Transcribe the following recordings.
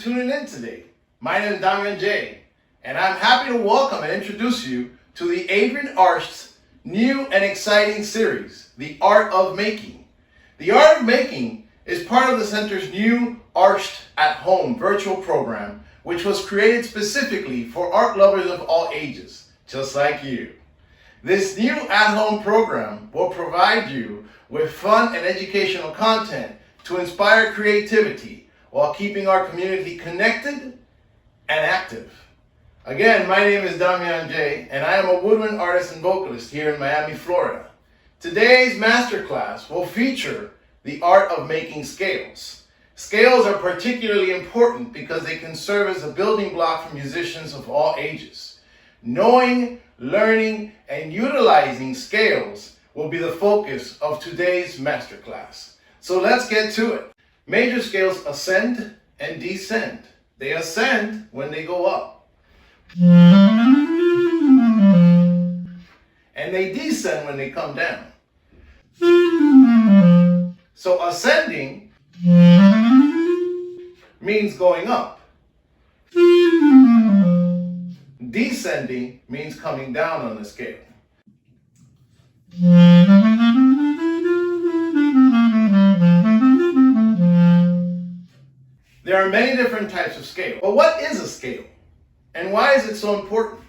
tuning in today. My name is Damia, and I'm happy to welcome and introduce you to the Adrian Arsh's new and exciting series, The Art of Making. The Art of Making is part of the Center's new Arsh at Home virtual program, which was created specifically for art lovers of all ages, just like you. This new at-home program will provide you with fun and educational content to inspire creativity while keeping our community connected and active. Again, my name is Damia, and I am a woodwind artist and vocalist here in Miami, Florida. Today's masterclass will feature the art of making scales. Scales are particularly important because they can serve as a building block for musicians of all ages. Knowing, learning, and utilizing scales will be the focus of today's masterclass. So let's get to it. Major scales ascend and descend. They ascend when they go up, and they descend when they come down. So ascending means going up. Descending means coming down on the scale. There are many different types of scale. But what is a scale? And why is it so important?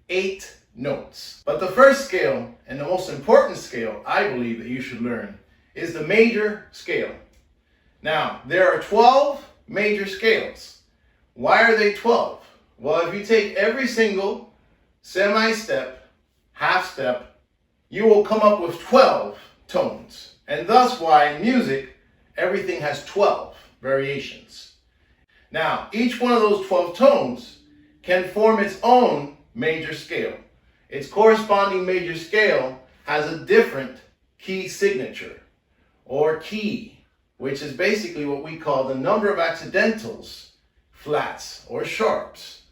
8 notes. But the first scale, and the most important scale I believe that you should learn, is the major scale. Now, there are 12 major scales. Why are they 12? Well, if you take every single semi-step, half step, you will come up with 12 tones. And thus why in music, everything has 12 variations. Now, each one of those 12 tones can form its own major scale. Its corresponding major scale has a different key signature, or key, which is basically what we call the number of accidentals, flats, or sharps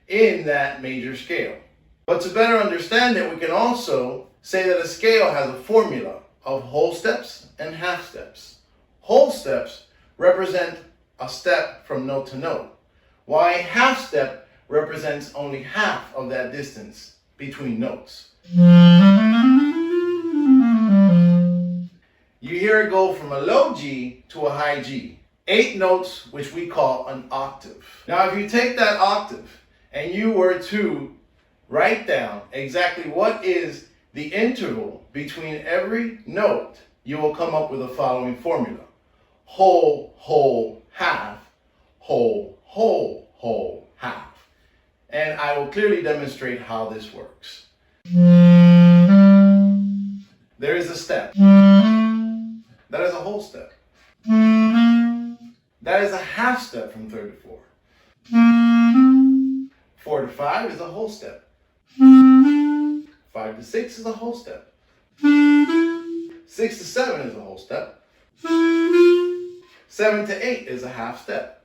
in that major scale. But to better understand it, we can also say that a scale has a formula of whole steps and half steps. Whole steps represent a step from note to note, while a half step represents only half of that distance between notes. You hear it go from a low G to a high G. 8 notes, which we call an octave. Now, if you take that octave and you were to write down exactly what is the interval between every note, you will come up with the following formula. Whole, whole, half, whole, whole, whole, half. And I will clearly demonstrate how this works. There is a step. That is a whole step. That is a half step from 3rd to 4. 4 to 5 is a whole step. 5 to 6 is a whole step. 6 to 7 is a whole step. 7 to 8 is a half step.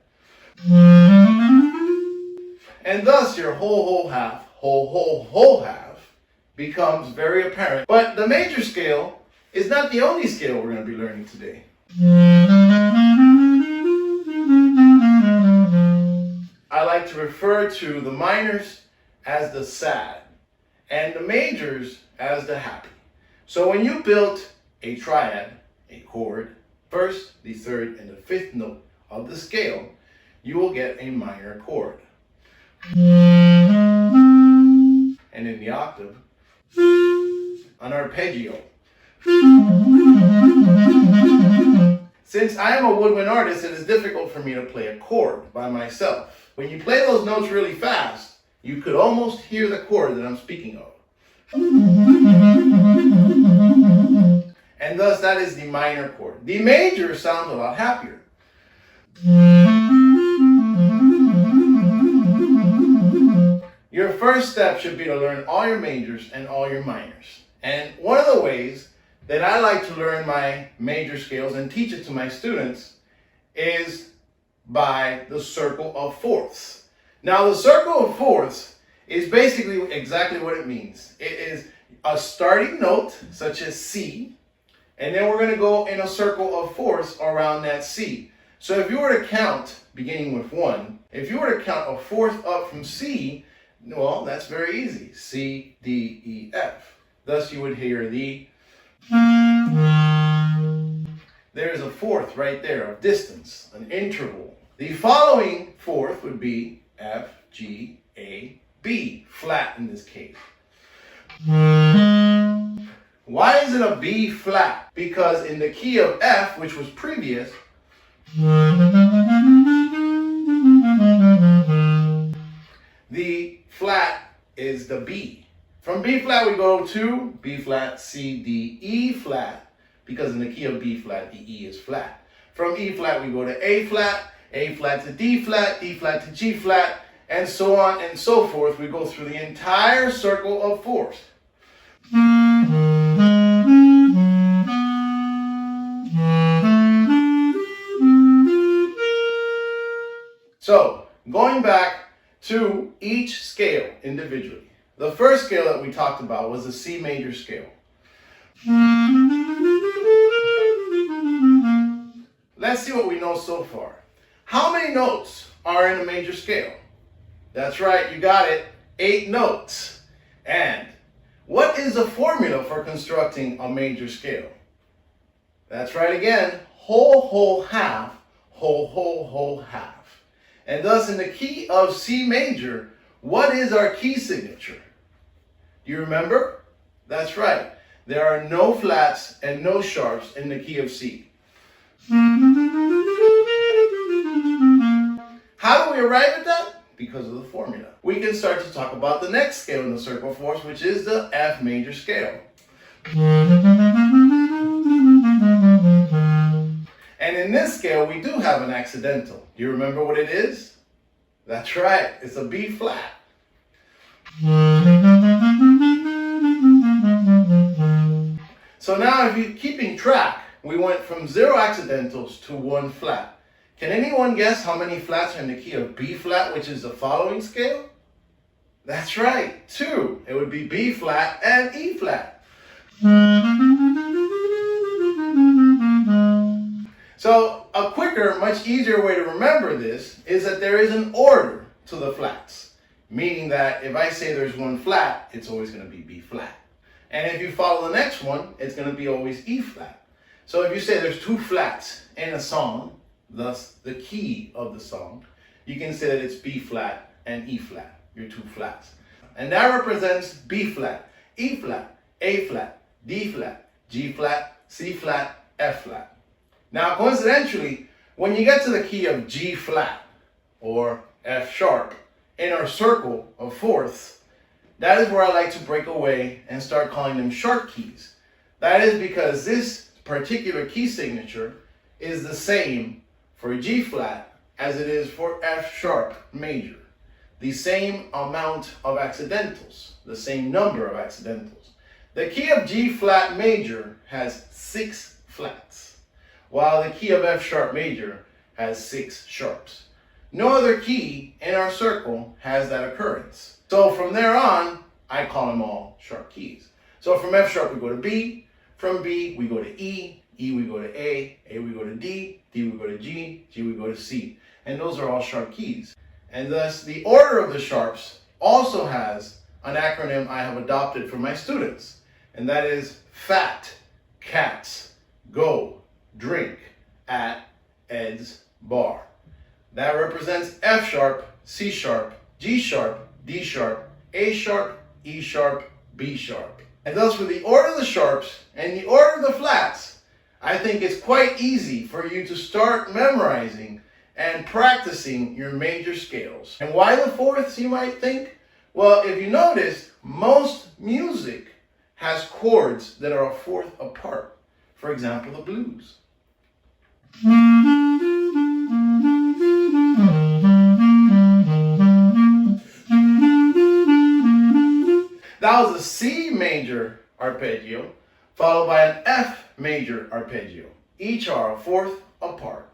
And thus your whole, whole, half, whole, whole, whole, half becomes very apparent. But the major scale is not the only scale we're going to be learning today. I like to refer to the minors as the sad and the majors as the happy. So when you built a triad, a chord, first, the 3rd, and the 5th note of the scale, you will get a minor chord. And in the octave, an arpeggio. Since I am a woodwind artist, it is difficult for me to play a chord by myself. When you play those notes really fast, you could almost hear the chord that I'm speaking of. And thus that is the minor chord. The major sounds a lot happier. Your first step should be to learn all your majors and all your minors. And one of the ways that I like to learn my major scales and teach it to my students is by the circle of fourths. Now, the circle of fourths is basically exactly what it means. It is a starting note, such as C, and then we're going to go in a circle of fourths around that C. So if you were to count, beginning with 1, if you were to count a fourth up from C, well, that's very easy. C, D, E, F. Thus you would hear the. There's a fourth right there of distance, an interval. The following fourth would be F, G, A, B, flat in this case. Why is it a B flat? Because in the key of F, which was previous, the flat is the B. From B flat we go to B flat, C, D, E flat, because in the key of B flat, the E is flat. From E flat we go to A flat to D flat to G flat, and so on and so forth. We go through the entire circle of fourths. So, going back to each scale individually. The first scale that we talked about was the C major scale. Let's see what we know so far. How many notes are in a major scale? That's right, you got it, 8 notes. And what is the formula for constructing a major scale? That's right again, whole, whole, half, whole, whole, whole, half. And thus in the key of C major, what is our key signature? Do you remember? That's right, there are no flats and no sharps in the key of C. How do we arrive at that? Because of the formula. We can start to talk about the next scale in the circle of fourths, which is the F major scale. And in this scale, we do have an accidental. Do you remember what it is? That's right, it's a B flat. So now if you're keeping track, we went from 0 accidentals to 1 flat. Can anyone guess how many flats are in the key of B flat, which is the following scale? That's right, 2. It would be B flat and E flat. So a quicker, much easier way to remember this is that there is an order to the flats. Meaning that if I say there's 1 flat, it's always going to be B flat. And if you follow the next one, it's going to be always E flat. So if you say there's 2 flats in a song, thus the key of the song, you can say that it's B flat and E flat, your 2 flats. And that represents B flat, E flat, A flat, D flat, G flat, C flat, F flat. Now coincidentally, when you get to the key of G flat or F sharp in our circle of fourths, that is where I like to break away and start calling them sharp keys. That is because this particular key signature is the same for G flat as it is for F sharp major. The same amount of accidentals, the same number of accidentals. The key of G flat major has 6 flats, while the key of F sharp major has 6 sharps. No other key in our circle has that occurrence. So from there on, I call them all sharp keys. So from F sharp we go to B, from B we go to E, E we go to A we go to D, D we go to G, G we go to C. And those are all sharp keys. And thus the order of the sharps also has an acronym I have adopted for my students. And that is FAT, CATS, GO, DRINK, AT, EDS, BAR. That represents F sharp, C sharp, G sharp, D sharp, A sharp, E sharp, B sharp. And thus for the order of the sharps and the order of the flats, I think it's quite easy for you to start memorizing and practicing your major scales. And why the fourths, you might think? Well, if you notice, most music has chords that are a fourth apart. For example, the blues. That was a C major arpeggio, followed by an F major arpeggio. Each are a fourth apart.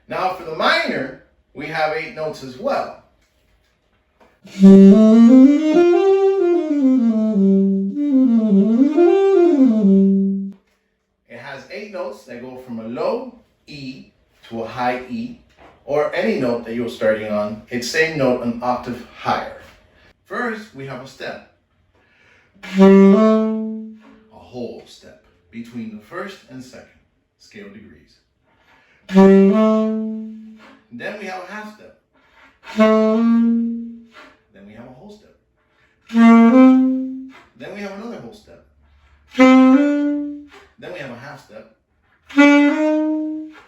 Now for the minor, we have 8 notes as well. It has 8 notes that go from a low E to a high E, or any note that you're starting on, its same note an octave higher. First, we have a step. A whole step between the first and second scale degrees. Then we have a half step. Then we have a whole step. Then we have another whole step. Then we have a half step.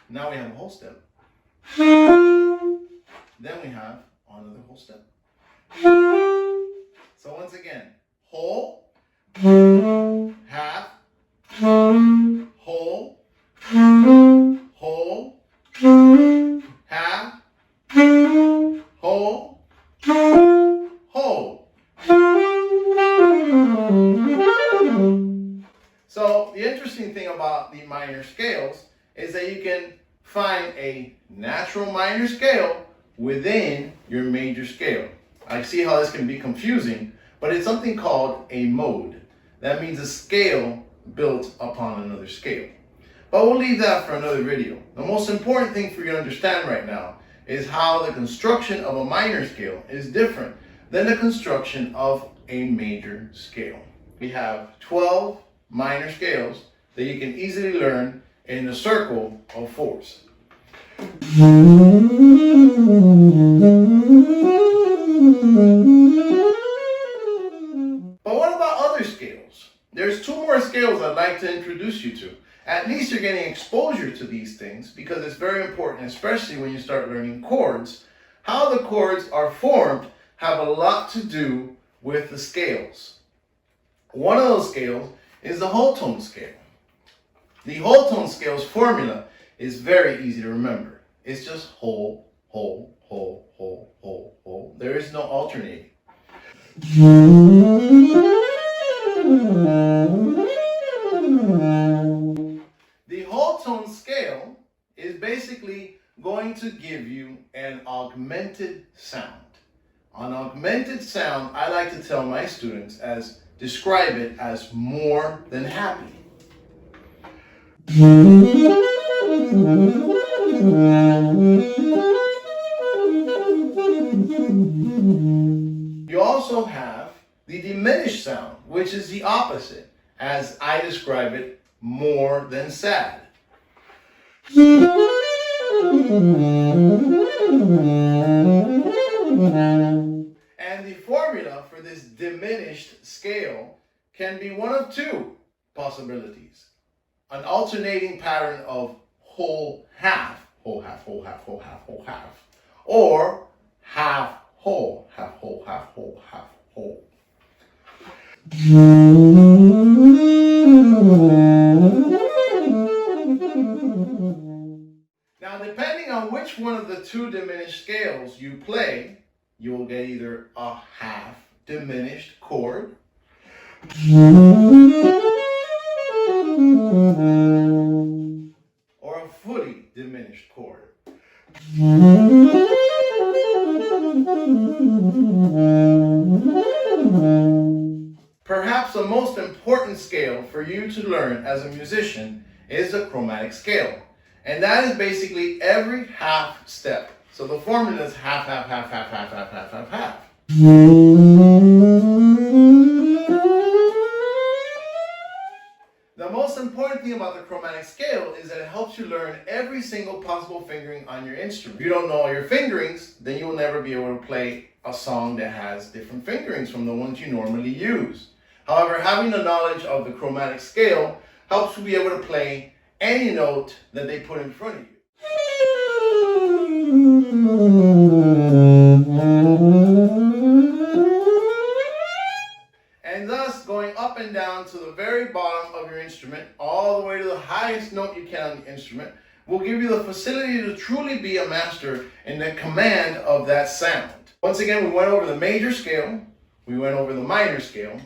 Now we have a whole step. Then we have another whole step. So once again, whole, half, whole, whole, half, whole, whole. So the interesting thing about the minor scales is that you can find a natural minor scale within your major scale. I see how this can be confusing, but it's something called a mode. That means a scale built upon another scale. But we'll leave that for another video. The most important thing for you to understand right now is how the construction of a minor scale is different than the construction of a major scale. We have 12 minor scales that you can easily learn in a circle of 4s. But what about other scales? There's 2 more scales I'd like to introduce you to. At least you're getting exposure to these things because it's very important, especially when you start learning chords. How the chords are formed have a lot to do with the scales. One of those scales is the whole tone scale. The whole tone scale's formula is very easy to remember. It's just whole, whole, whole, whole, whole, whole. There is no alternating. The whole tone scale is basically going to give you an augmented sound. An augmented sound, I like to tell my students describe it as more than happy. You also have the diminished sound, which is the opposite, as I describe it, more than sad. And the formula for this diminished scale can be one of 2 possibilities. An alternating pattern of whole half, whole half, whole half, whole half, whole half, or half whole, half whole, half whole, half whole. Now, depending on which one of the 2 diminished scales you play, you will get either a half diminished chord or a fully diminished chord. Perhaps the most important scale for you to learn as a musician is the chromatic scale. And that is basically every half step. So the formula is half, half, half, half, half, half, half, half, half. The most important thing about the chromatic scale is that it helps you learn every single possible fingering on your instrument. If you don't know all your fingerings, then you will never be able to play a song that has different fingerings from the ones you normally use. However, having the knowledge of the chromatic scale helps you be able to play any note that they put in front of you. And thus, going up and down to the very bottom of your instrument, all the way to the highest note you can on the instrument, will give you the facility to truly be a master in the command of that sound. Once again, we went over the major scale, we went over the minor scale.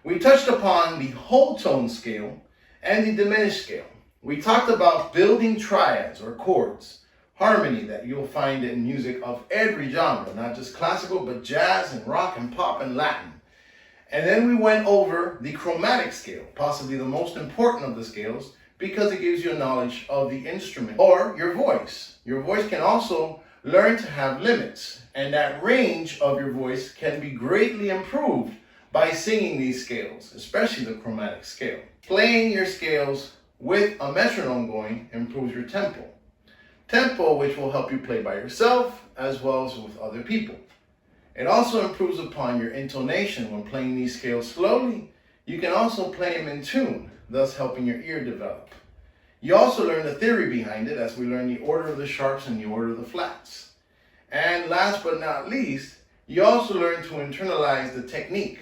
We touched upon the whole tone scale and the diminished scale. We talked about building triads or chords, harmony that you'll find in music of every genre, not just classical, but jazz and rock and pop and Latin. And then we went over the chromatic scale, possibly the most important of the scales, because it gives you a knowledge of the instrument or your voice. Your voice can also learn to have limits, and that range of your voice can be greatly improved by singing these scales, especially the chromatic scale. Playing your scales with a metronome going improves your tempo. Tempo, which will help you play by yourself as well as with other people. It also improves upon your intonation when playing these scales slowly. You can also play them in tune, thus helping your ear develop. You also learn the theory behind it as we learn the order of the sharps and the order of the flats. And last but not least, you also learn to internalize the technique,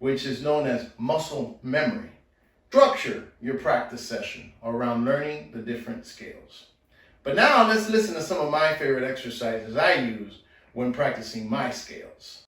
which is known as muscle memory. Structure your practice session around learning the different scales. But now let's listen to some of my favorite exercises I use when practicing my scales.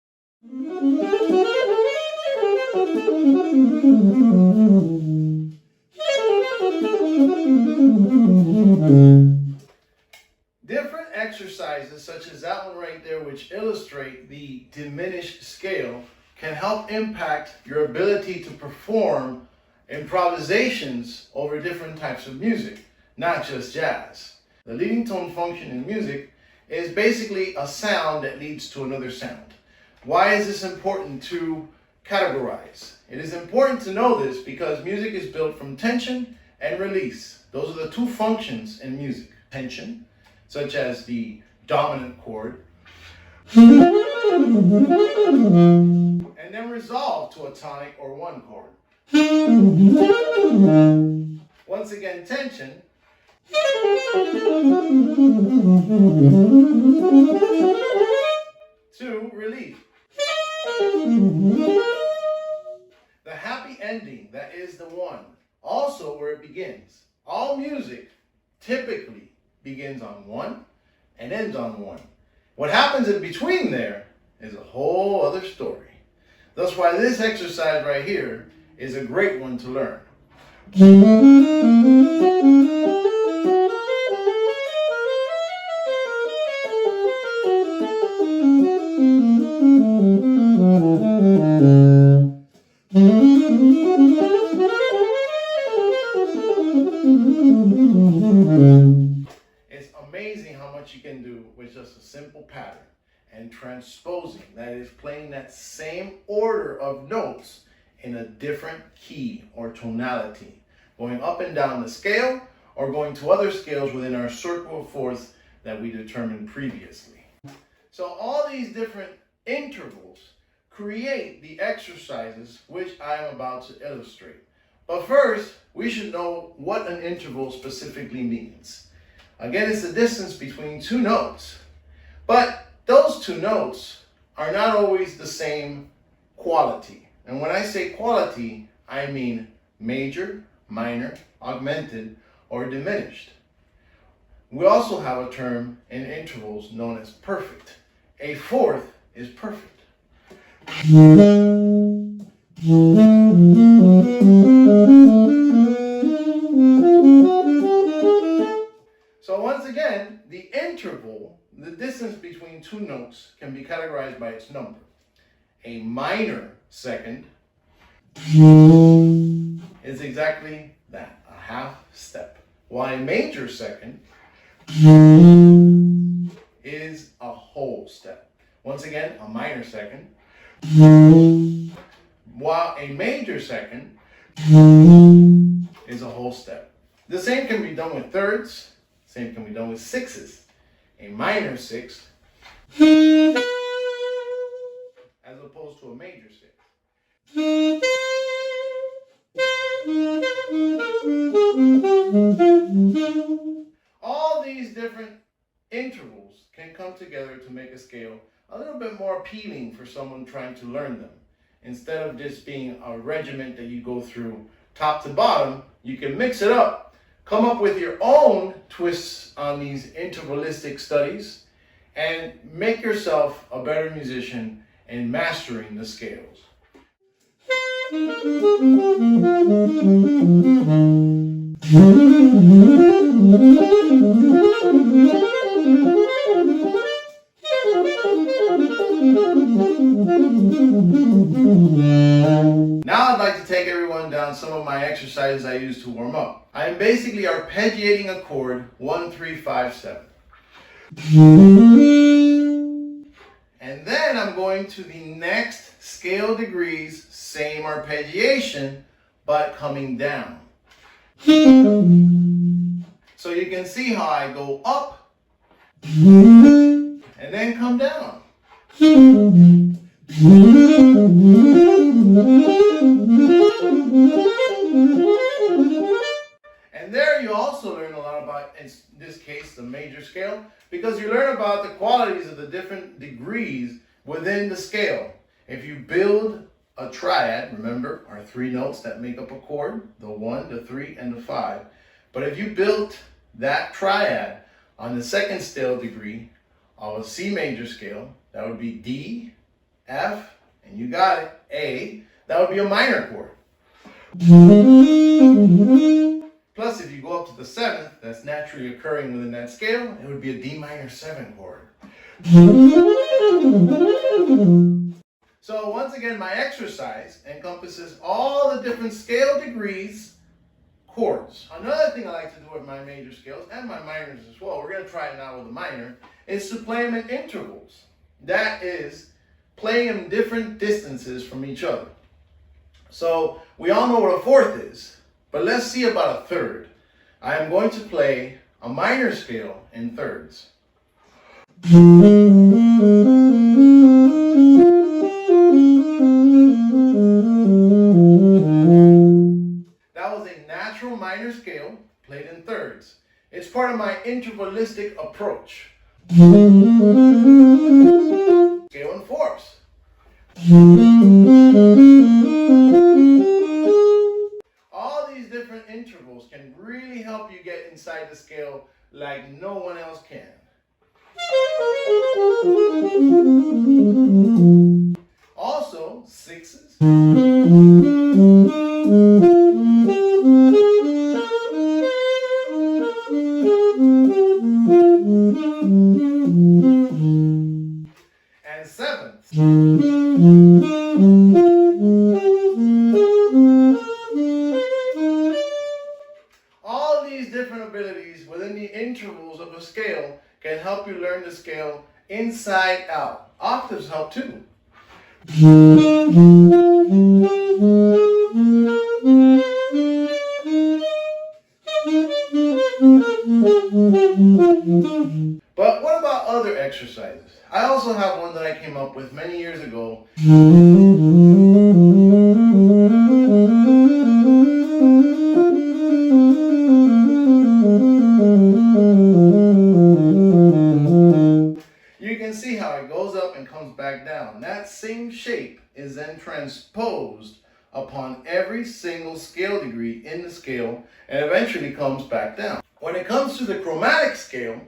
Different exercises such as that one right there, which illustrate the diminished scale, can help impact your ability to perform improvisations over different types of music, not just jazz. The leading tone function in music is basically a sound that leads to another sound. Why is this important to categorize? It is important to know this because music is built from tension and release. Those are the two functions in music. Tension, such as the dominant chord, and then resolve to a tonic or one chord. Once again, tension, to relief. The happy ending, that is the one, also where it begins. All music typically begins on one and ends on one. What happens in between there is a whole other story. That's why this exercise right here is a great one to learn. It's amazing how much you can do with just a simple pattern and transposing, that is, playing that same order of notes in a different key or tonality, going up and down the scale or going to other scales within our circle of fourths that we determined previously. So all these different intervals create the exercises which I am about to illustrate. But first, we should know what an interval specifically means. Again, it's the distance between two notes. But those two notes are not always the same quality. And when I say quality, I mean major, minor, augmented, or diminished. We also have a term in intervals known as perfect. A fourth is perfect. So once again, the interval, the distance between two notes, can be categorized by its number. A minor second is exactly that, a half step. While a major second is a whole step. Once again, a minor second, while a major second is a whole step. The same can be done with thirds, same can be done with sixes. A minor sixth as opposed to a major sixth. All these different intervals can come together to make a scale a little bit more appealing for someone trying to learn them. Instead of just being a regiment that you go through top to bottom, you can mix it up, come up with your own twists on these intervalistic studies, and make yourself a better musician in mastering the scales. Now I'd like to take everyone down some of my exercises I use to warm up. I am basically arpeggiating a chord 1, 3, 5, 7. And then I'm going to the next scale degrees, same arpeggiation, but coming down. So you can see how I go up and then come down. And there you also learn a lot about, in this case, the major scale, because you learn about the qualities of the different degrees within the scale. If you build a triad, remember, our 3 notes that make up a chord, the 1, the 3, and the 5. But if you built that triad on the second scale degree of a C major scale, that would be D, F, and you got it, A, that would be a minor chord. Plus, if you go up to the 7th, that's naturally occurring within that scale, it would be a D minor 7 chord. So once again, my exercise encompasses all the different scale degrees, chords. Another thing I like to do with my major scales and my minors as well, we're going to try it now with the minor, is to play them in intervals. That is, playing them different distances from each other. So we all know what a fourth is, but let's see about a third. I am going to play a minor scale in thirds. That was a natural minor scale played in thirds. It's part of my intervalistic approach. Scale in fourths. All these different intervals can really help you get inside the scale like no one else can. Also, sixes. And sevenths. All these different abilities within the intervals of a scale can help you learn the scale inside out. Octaves help too. But what about other exercises? I also have one that I came up with many years ago. You can see how it goes up and comes back down. That same shape is then transposed upon every single scale degree in the scale and eventually comes back down. When it comes to the chromatic scale,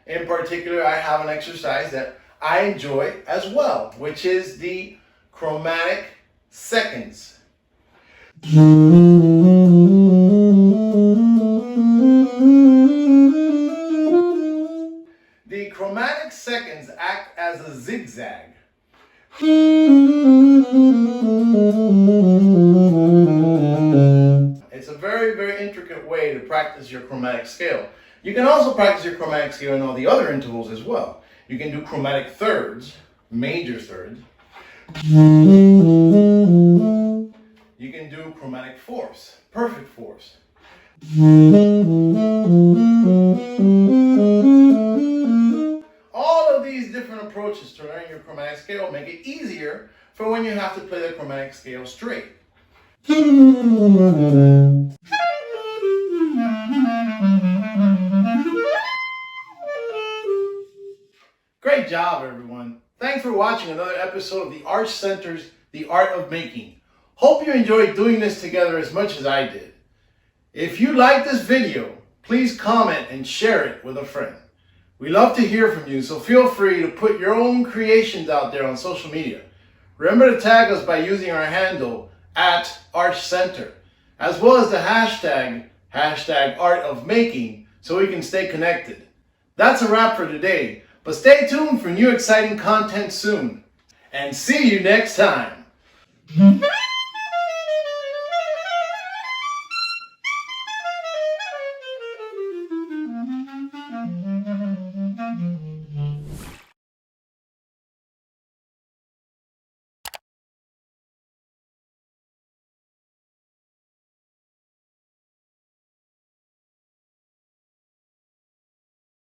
in particular, I have an exercise that I enjoy as well, which is the chromatic seconds. The chromatic seconds act as a zigzag. It's a very, very intricate way to practice your chromatic scale. You can also practice your chromatic scale in all the other intervals as well. You can do chromatic thirds, major thirds. You can do chromatic fourths, perfect fourths. All of these different approaches to learning your chromatic scale make it easier for when you have to play the chromatic scale straight. Great job, everyone. Thanks for watching another episode of the Arch Center's The Art of Making. Hope you enjoyed doing this together as much as I did. If you like this video, please comment and share it with a friend. We love to hear from you, so feel free to put your own creations out there on social media. Remember to tag us by using our handle @ArchCenter, as well as the hashtag Art of Making, so we can stay connected. That's a wrap for today, but stay tuned for new exciting content soon. And see you next time.